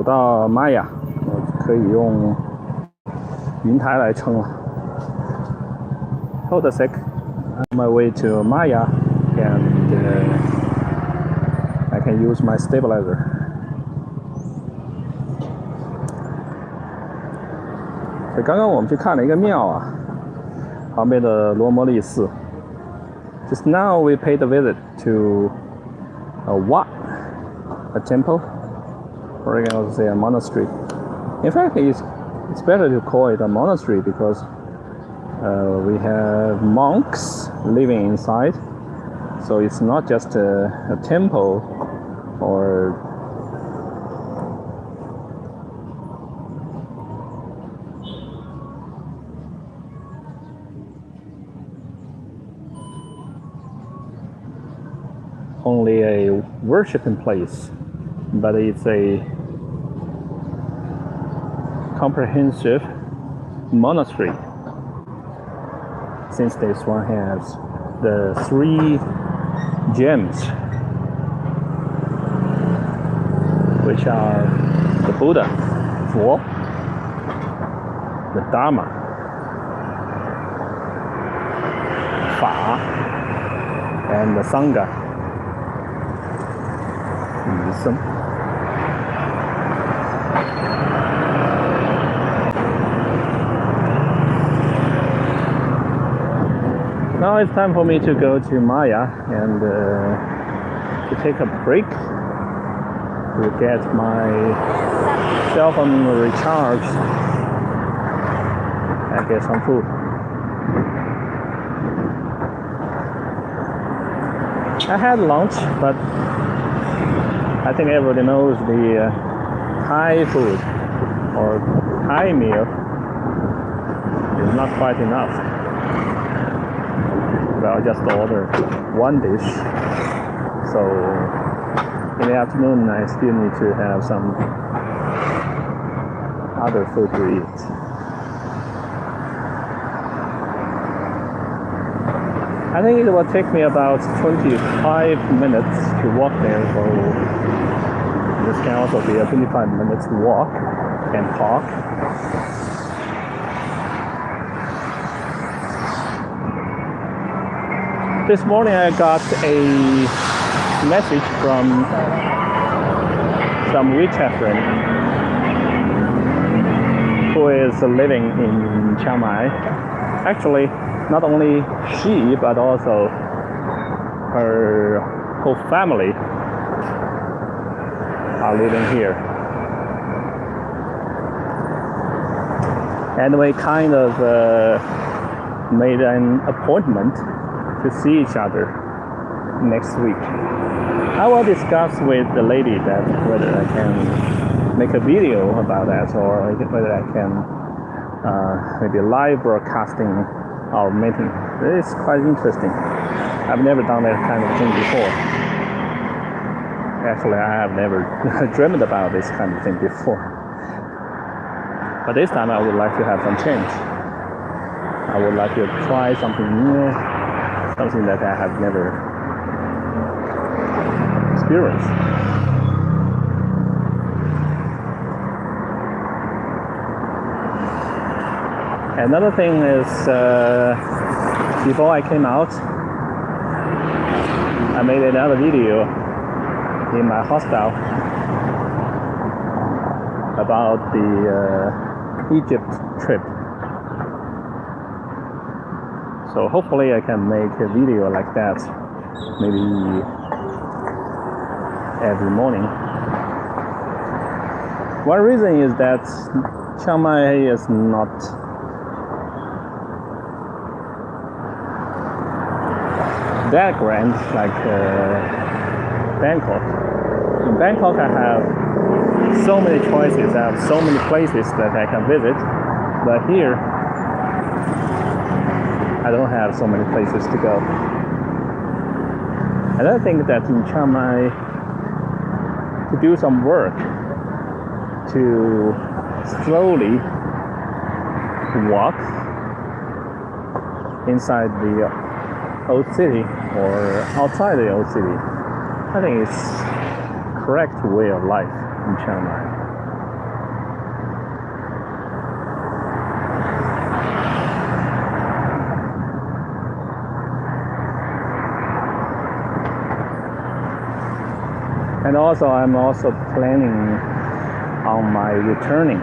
走到玛雅，我可以用云台来称了。Hold a sec, on my way to Maya, and I can use my stabilizer. 所以刚刚我们去看了一个庙啊，旁边的罗摩利寺。Just now we paid a visit to a wat, a temple, or I can also say a monastery. In fact, it's better to call it a monastery because we have monks living inside, so it's not just a temple or only a worshiping place, but it's a comprehensive monastery, since this one has the 3 gems, which are the Buddha, 佛, the Dharma, 法, and the Sangha, 仪僧。Now it's time for me to go to Maya and to take a break to get my cell phone recharged and get some food. I had lunch, but I think everybody knows the Thai food or Thai meal is not quite enough. Well, I just ordered one dish, so in the afternoon I still need to have some other food to eat. I think it will take me about 25 minutes to walk there, so this can also be a 25 minutes walk and talk. This morning I got a message from some WeChat friend who is living in Chiang Mai. Actually, not only she, but also her whole family are living here. And we kind of made an appointment to see each other next week. I will discuss with the lady that whether I can make a video about that or whether I can maybe live broadcasting our meeting. It's quite interesting. I've never done that kind of thing before. Actually, I have never dreamed about this kind of thing before. But this time I would like to have some change. I would like to try something new, something that I have never experienced. Another thing is, before I came out, I made another video in my hostel about the Egypt trip. So hopefully I can make a video like that, maybe every morning. One reason is that Chiang Mai is not that grand like Bangkok. In Bangkok I have so many choices, I have so many places that I can visit, but here I don't have so many places to go. And I think that in Chiang Mai, to do some work, to slowly walk inside the old city or outside the old city, I think it's correct way of life in Chiang Mai. And also, I'm also planning on my returning.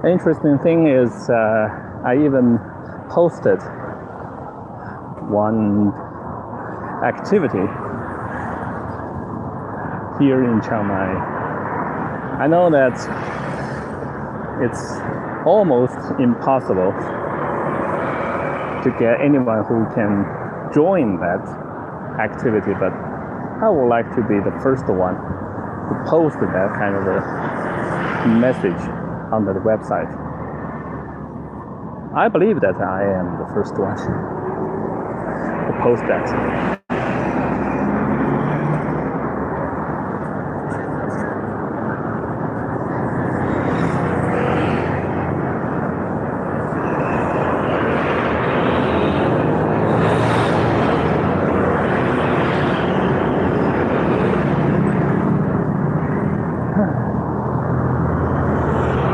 Interesting thing is, I even posted one activity here in Chiang Mai. I know that it's almost impossible to get anyone who can join that activity, but I would like to be the first one to post that kind of a message on the website. I believe that I am the first one to post that.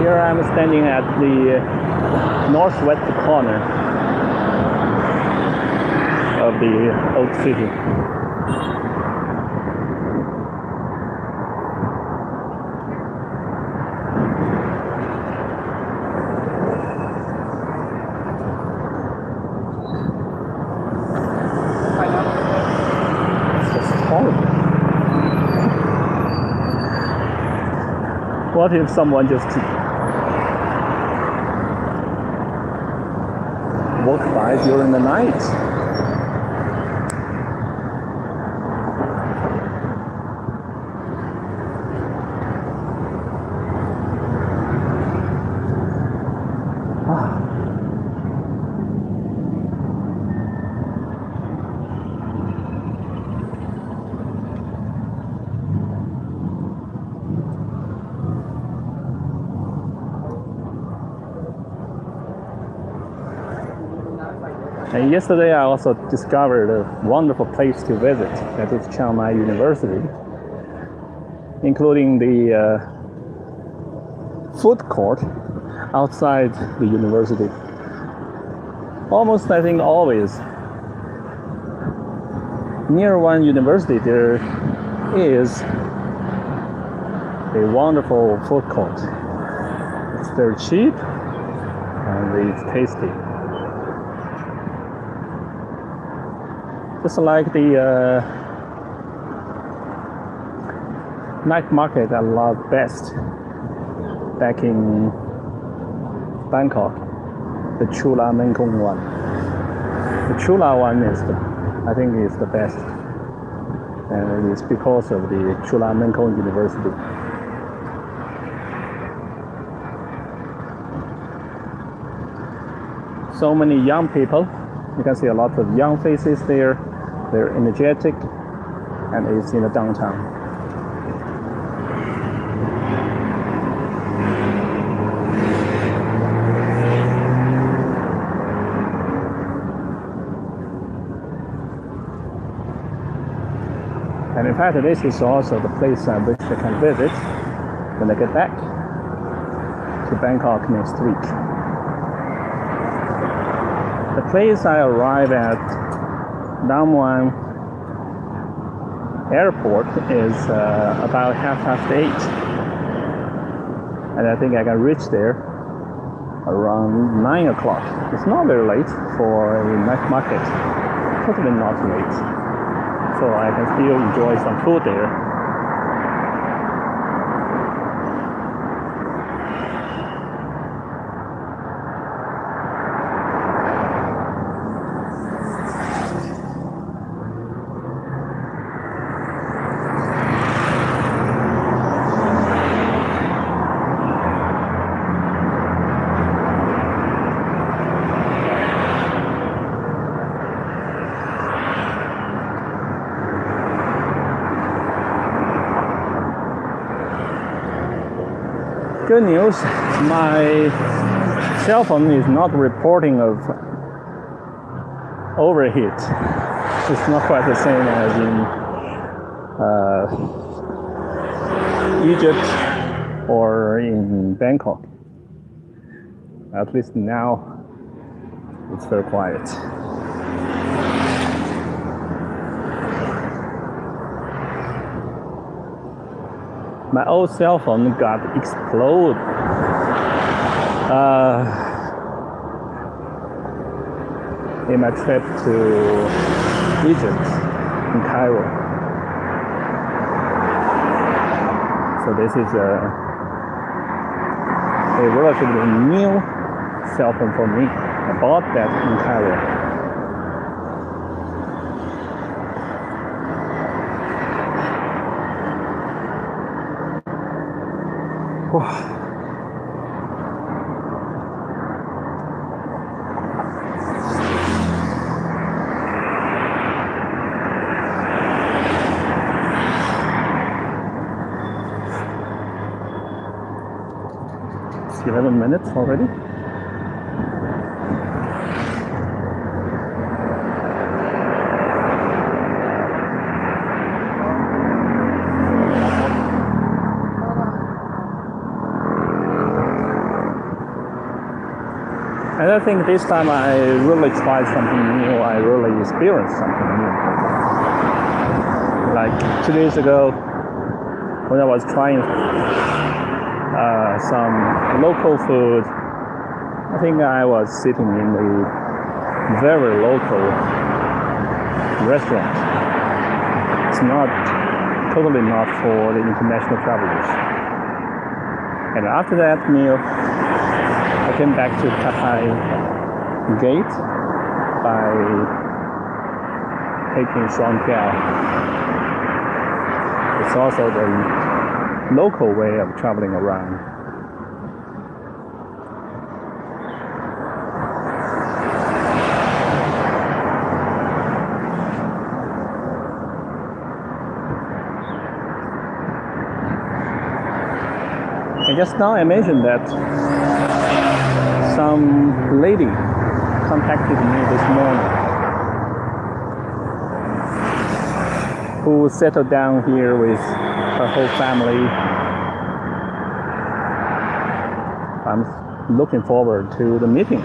Here I'm standing at the northwest corner of the old city. It's just horrible. What if someone just walk by during the night? And yesterday I also discovered a wonderful place to visit, that is Chiang Mai University, including the food court outside the university. Almost, I think, always near one university there is a wonderful food court. It's very cheap and it's tasty. Just like the night market I love best back in Bangkok, the Chula Mekong one. The Chula one is I think is the best, and it's because of the Chula Mekong University. So many young people. You can see a lot of young faces there. They're energetic, and it's in the downtown. And in fact, this is also the place I wish I can visit when I get back to Bangkok next week. The place I arrive at Nam Wan Airport is about 8:30, and I think I can reach there around 9 o'clock. It's not very late for a night market, totally not late, so I can still enjoy some food there. Good news, my cell phone is not reporting of overheat. It's not quite the same as in Egypt or in Bangkok. At least now it's very quiet. my old cell phone got exploded. In my trip to Egypt, in Cairo. So this is a relatively new cell phone for me. I bought that in Cairo. Wow. It's 11 minutes already. And I think this time I really tried something new. I really experienced something new. Like 2 days ago, when I was trying some local food, I think I was sitting in a very local restaurant. It's totally not for the international travelers. And after that meal, I came back to Katai Gate by taking Shuangjiao. It's also the local way of traveling around. And just now I mentioned that some lady contacted me this morning who settled down here with her whole family. I'm looking forward to the meeting.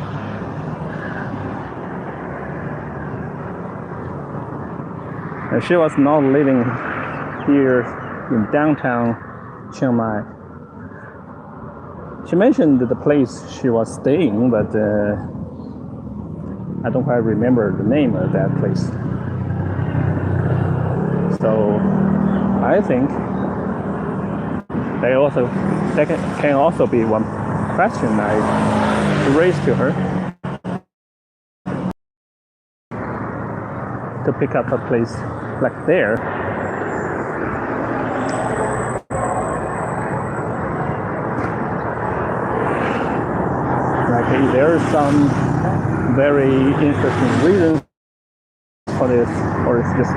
And she was not living here in downtown Chiang Mai. She mentioned the place she was staying, but I don't quite remember the name of that place. So I think that can also be one question I raised to her to pick up a place like there. Like there are some very interesting reasons for this, or it's just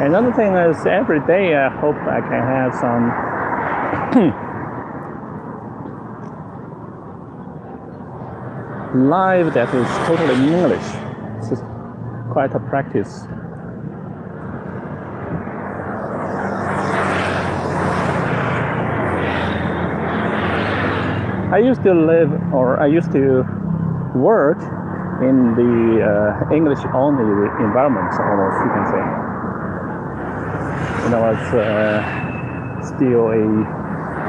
another thing is every day I hope I can have some live that is totally English. This is quite a practice. I used to work in the English-only environment, almost, you can say. When I was still a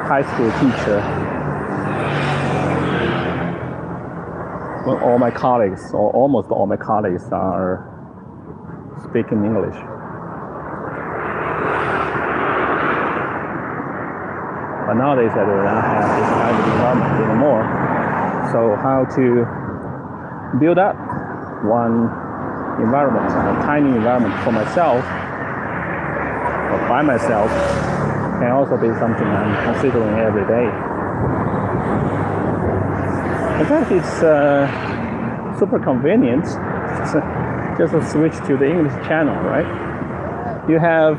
high school teacher, when all my colleagues, or almost all my colleagues, are speaking English. But nowadays I don't have this kind of environment anymore. So how to build up one environment, a tiny environment for myself, by myself, can also be something I'm considering every day. In fact, it's super convenient. Just switch to the English channel, right? You have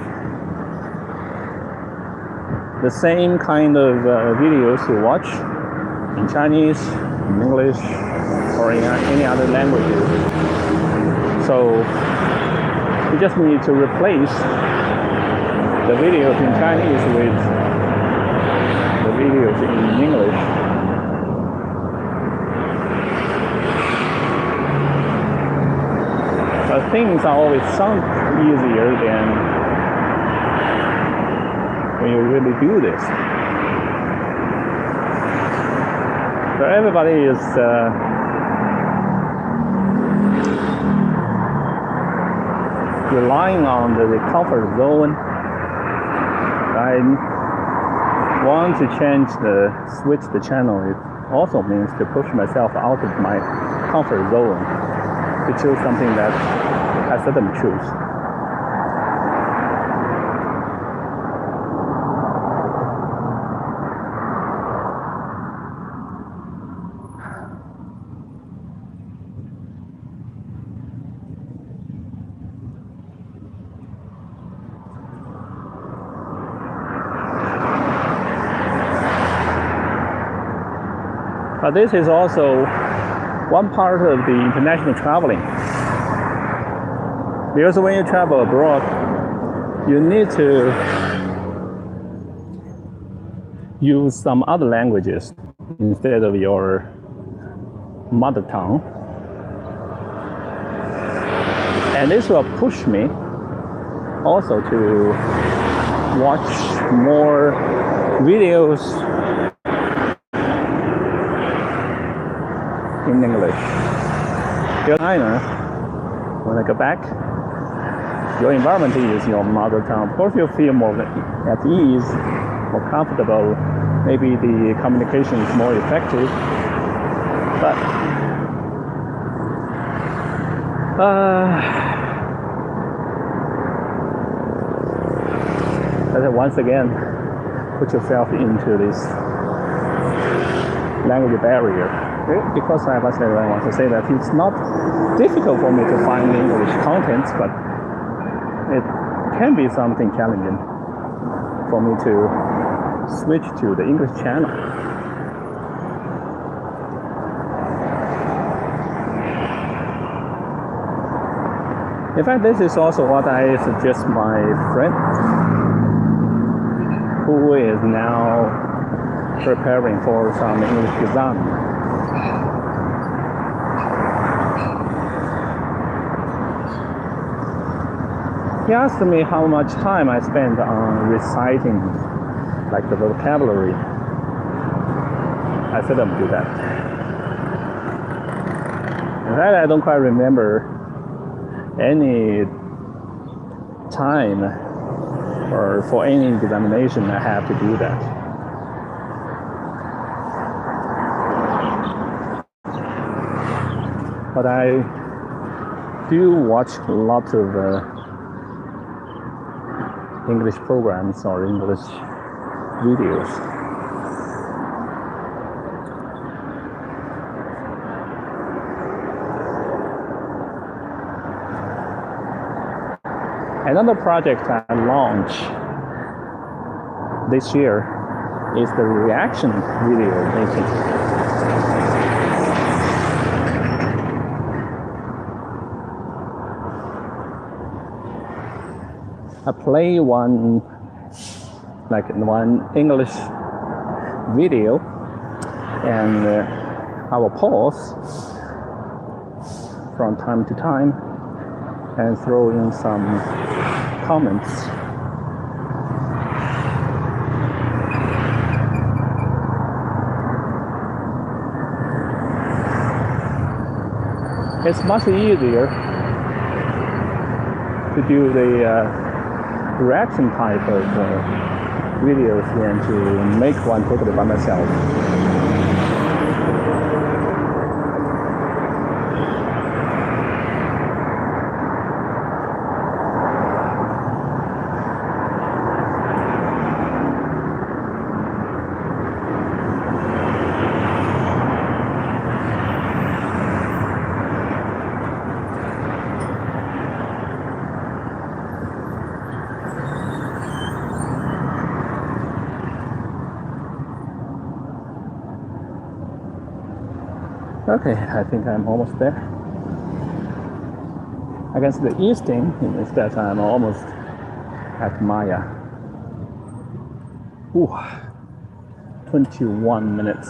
the same kind of videos to watch in Chinese, in English, or in any other languages. So you just need to replace the videos in Chinese with the videos in English. But things are always sound easier than when you really do this. So everybody is relying on the comfort zone. I want to switch the channel. It also means to push myself out of my comfort zone, to choose something that I seldom choose. But this is also one part of the international traveling. Because when you travel abroad, you need to use some other languages instead of your mother tongue. And this will push me also to watch more videos in English. In China, when I go back, your environment is your mother tongue. Of course, you feel more at ease, more comfortable. Maybe the communication is more effective. But once again, put yourself into this language barrier. Because I want to say that it's not difficult for me to find English contents, but it can be something challenging for me to switch to the English channel. In fact, this is also what I suggest my friend who is now preparing for some English exam. He asked me how much time I spent on reciting, like the vocabulary. I seldom do that. In fact, I don't quite remember any time or for any examination I have to do that. But I do watch a lot of English programs or English videos. Another project I launched this year is the reaction video making. I play one English video, and I will pause from time to time and throw in some comments. It's much easier to do the reaction type of videos than to make one totally by myself. Okay, I think I'm almost there. I guess the easting is that I'm almost at Maya. Ooh, 21 minutes.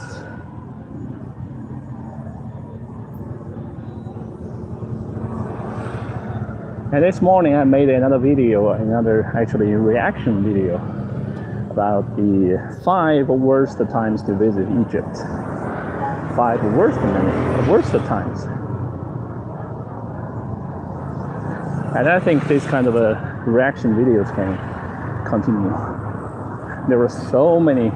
And this morning I made another actually reaction video about the 5 worst times to visit Egypt. 5 worst times. And I think this kind of reaction videos can continue. There were so many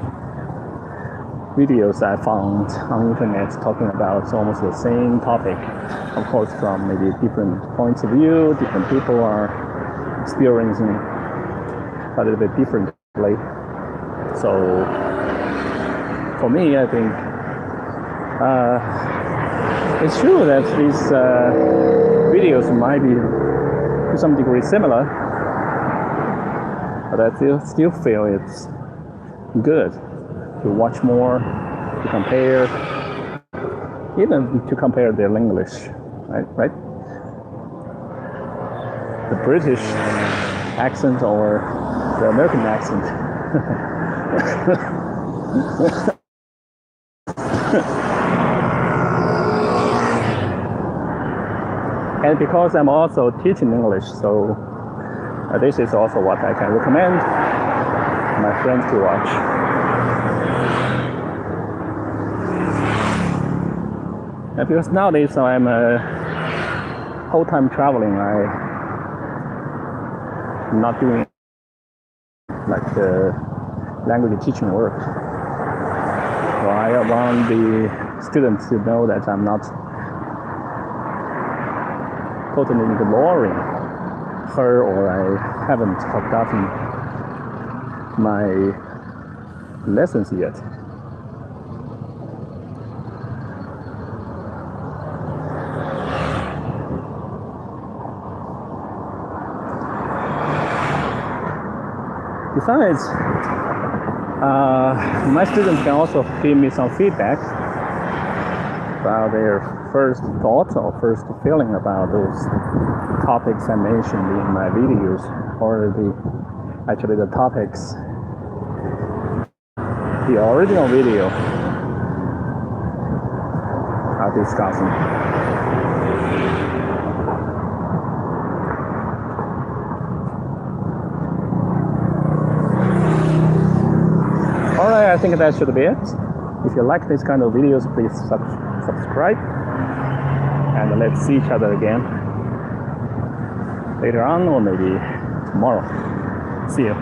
videos I found on the internet talking about almost the same topic. Of course, from maybe different points of view, different people are experiencing a little bit differently. So for me, I think it's true that these videos might be to some degree similar, but I still feel it's good to watch more, to compare, even to compare their English, right? The British accent or the American accent. And because I'm also teaching English, so this is also what I can recommend my friends to watch. And because nowadays I'm whole time traveling, I'm not doing like language teaching work. So I want the students to know that I'm not totally ignoring her, or I haven't forgotten my lessons yet. Besides, my students can also give me some feedback about their first thoughts or first feeling about those topics I mentioned in my videos, or the topics, the original video are discussing. Alright, I think that should be it. If you like this kind of videos, please subscribe, and let's see each other again later on, or maybe tomorrow. See you.